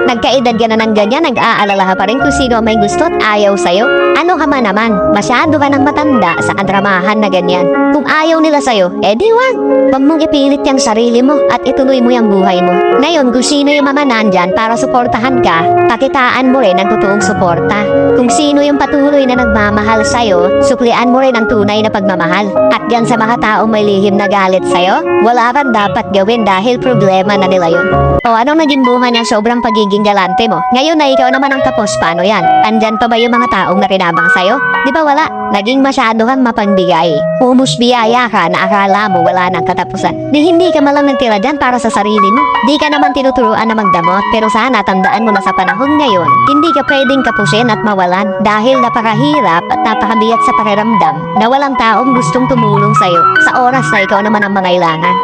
Nagkaedad ka na ng ganyan, nag-aalala ka pa rin kung sino ang may gusto at ayaw sa'yo? Ano ka man naman, masyado ka ng matanda sa kadramahan na ganyan. Kung ayaw nila sa'yo, edi wag. Huwag mong ipilit yung sarili mo at ituloy mo yung buhay mo. Ngayon, kung sino yung mga nandyan para suportahan ka, pakitaan mo rin ang totoong suporta. Kung sino yung patuloy na nagmamahal sa'yo, suklian mo rin ang tunay na pagmamahal. At yan sa mga taong may lihim na galit sa'yo, wala kang dapat gawin dahil problema na nila yun. O anong naging bunga ng sobrang pagiging galante mo? Ngayon na ikaw naman ang tapos, paano yan? Andyan pa ba yung mga taong nakinabang sa'yo? Di ba wala? Naging masyado kang mapagbigay. Humusbiyaya ka na akala mo wala ng katapusan. Di hindi ka malang nagtira dyan para sa sarili mo. Di ka naman tinuturuan na magdamot, pero sana tandaan mo na sa panahon ngayon, hindi ka pwedeng kapusin at mawalan dahil napakahirap at napakabigat sa pakiramdam na walang taong gustong tumulong sa'yo sa oras na ikaw naman ang mangailangan.